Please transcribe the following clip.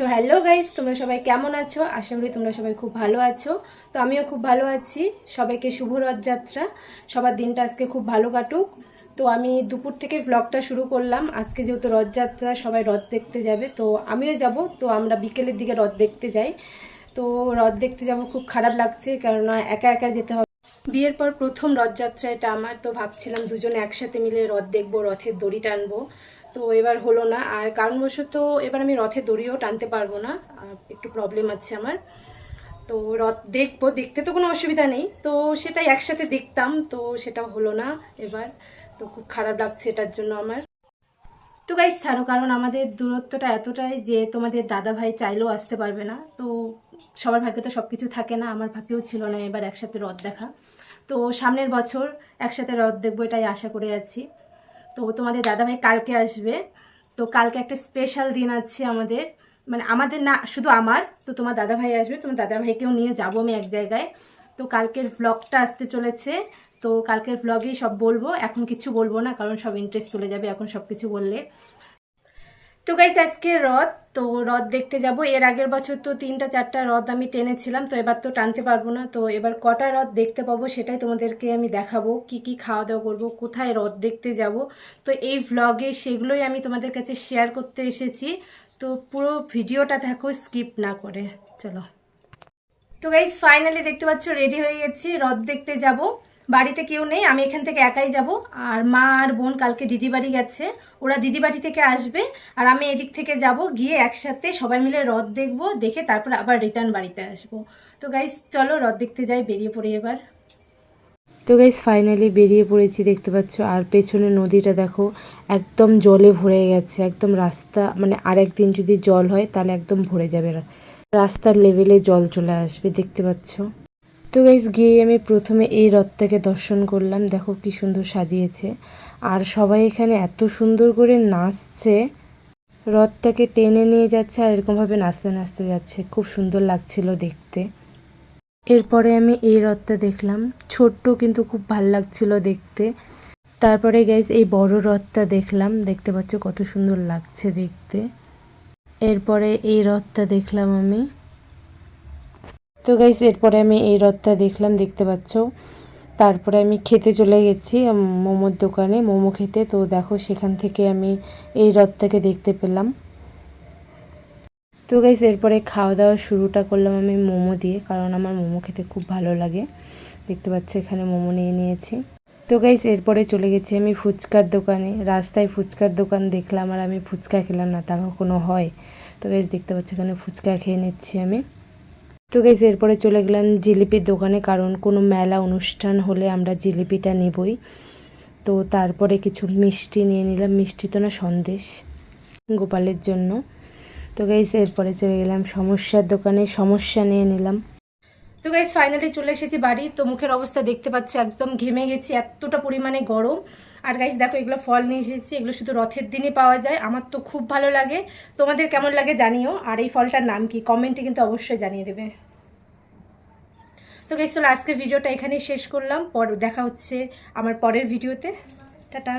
তো hello guys, তোমরা সবাই কেমন আছো? আশা করি তোমরা সবাই খুব ভালো আছো। তো আমিও খুব ভালো আছি। সবাইকে শুভ রথযাত্রা। সবার দিনটা আজকে খুব ভালো কাটুক। তো আমি দুপুর থেকে ভ্লগটা শুরু করলাম। আজকে যেহেতু রথযাত্রা, সবাই রথ দেখতে যাবে, তো আমিও যাব। তো আমরা বিকেলের দিকে রথ দেখতে যাই। তো রথ দেখতে যাব, খুব খারাপ লাগছে, কেননা একা একা যেতে হবে। বিয়ের পর প্রথম রথযাত্রা এটা আমার। তো ভাবছিলাম দুজনে একসাথে মিলে রথ দেখবো, রথের দড়ি টানবো। তো এবার হলো না। আর কারণবশত এবার আমি রথের দড়িও টানতে পারবো না, একটু প্রবলেম আছে আমার। তো রথ দেখবো, দেখতে তো কোনো অসুবিধা নেই, তো সেটাই একসাথে দেখতাম, তো সেটাও হলো না এবার। তো খুব খারাপ লাগছে এটার জন্য আমার। তো গাইস ছাড়ো, কারণ আমাদের দূরত্বটা এতটাই যে তোমাদের দাদা ভাই চাইলেও আসতে পারবে না। তো সবার ভাগ্যে তো সব কিছু থাকে না, আমার ভাগ্যেও ছিল না এবার একসাথে রথ দেখা। তো সামনের বছর একসাথে রথ দেখবো, এটাই আশা করে আছি। তো তোমাদের দাদাভাই কালকে আসবে। তো কালকে একটা স্পেশাল দিন আছে আমাদের, মানে আমাদের না, শুধু আমার। তো তোমার দাদাভাই আসবে, তোমার দাদাভাইকেও নিয়ে যাবো আমি এক জায়গায়। তো কালকের ভ্লগটা আসতে চলেছে। তো কালকের ভ্লগেই সব বলবো, এখন কিছু বলবো না, কারণ সব ইন্টারেস্ট চলে যাবে এখন সব কিছু বললে। তো গাইস আজকে রথ, তো রথ দেখতে যাব। এর আগের বছর তো 3টা 4টা রথ আমি টেনেছিলাম, তো এবার তো টানতে পারবো না। তো এবার কটা রথ দেখতে পাবো সেটাই তোমাদেরকে আমি দেখাবো, কি কি খাওয়া দাওয়া করবো, কোথায় রথ দেখতে যাব। তো এই ভ্লগে সেগুলোই আমি তোমাদের কাছে শেয়ার করতে এসেছি। তো পুরো ভিডিওটা দেখো, স্কিপ না করে। চলো। তো গাইস ফাইনালি দেখতে পাচ্ছ রেডি হয়ে গেছি, রথ দেখতে যাব। বাড়িতে কেউ নেই, আমি এখান থেকে একাই যাব। আর মা আর বোন কালকে দিদি বাড়ি গেছে, ওরা দিদি বাড়ি থেকে আসবে। আর আমি এদিক থেকে যাব, গিয়ে একসাথে সবাই মিলে রথ দেখব, দেখে তারপর আবার রিটার্ন বাড়িতে আসব। তো গাইস চলো রথ দেখতে যাই, বেরিয়ে পড়ি এবার। তো গাইস ফাইনালি বেরিয়ে পড়েছি, দেখতে পাচ্ছ। আর পেছনে নদীটা দেখো, একদম জলে ভরে গেছে। একদম রাস্তা, মানে আরেকদিন যদি জল হয় তাহলে একদম ভরে যাবে, রাস্তার লেভেলে জল চলে আসবে, দেখতে পাচ্ছ। তো গাইস গিয়ে আমি প্রথমে এই রথটাকে দর্শন করলাম। দেখো কি সুন্দর সাজিয়েছে, আর সবাই এখানে এত সুন্দর করে নাচছে, রথটাকে টেনে নিয়ে যাচ্ছে আর এরকমভাবে নাচতে নাচতে যাচ্ছে, খুব সুন্দর লাগছিল দেখতে। এরপরে আমি এই রথটা দেখলাম, ছোট্ট কিন্তু খুব ভাল লাগছিল দেখতে। তারপরে গাইস এই বড় রথটা দেখলাম, দেখতে পাচ্ছ কত সুন্দর লাগছে দেখতে। এরপরে এই রথটা দেখলাম আমি। তো গাইস এরপরে আমি এই রথটা দেখলাম, দেখতে পাচ্ছ। তারপরে আমি খেতে চলে গেছি মোমোর দোকানে, মোমো খেতে। তো দেখো সেখান থেকে আমি এই রথটাকে দেখতে পেলাম। তো গাইস এরপরে খাওয়া দাওয়া শুরুটা করলাম আমি মোমো দিয়ে, কারণ আমার মোমো খেতে খুব ভালো লাগে। দেখতে পাচ্ছ এখানে মোমো নিয়ে নিয়েছি। তো গাইস এরপরে চলে গেছি আমি ফুচকার দোকানে। রাস্তায় ফুচকার দোকান দেখলাম, আর আমি ফুচকা খেলাম না, তা কখনো হয়? তো গাইস দেখতে পাচ্ছ এখানে ফুচকা খেয়ে নিচ্ছি আমি। তো গাইস এরপরে চলে গেলাম জিলিপির দোকানে, কারণ কোনো মেলা অনুষ্ঠান হলে আমরা জিলিপিটা নেবই। তো তারপরে কিছু মিষ্টি নিয়ে নিলাম, মিষ্টি তো না, সন্দেশ গোপালের জন্য। তো গাইস এরপরে চলে গেলাম সমস্যার দোকানে, সমস্যা নিয়ে নিলাম। তো গাইস ফাইনালি চলে এসেছি বাড়ি। তো মুখের অবস্থা দেখতে পাচ্ছ, একদম ঘেমে গেছি, এতটা পরিমাণে গরম। আর গাইস দেখো এগুলো ফল নিয়ে এসেছি, এগুলো শুধু রথের দিনই পাওয়া যায়, আমার তো খুব ভালো লাগে। তোমাদের কেমন লাগে জানিও, আর এই ফলটার নাম কি কমেন্টে কিন্তু অবশ্যই জানিয়ে দেবে। তো গাইস চলো আজকের ভিডিওটা এখানেই শেষ করলাম, পর দেখা হচ্ছে আমার পরের ভিডিওতে। টাটা।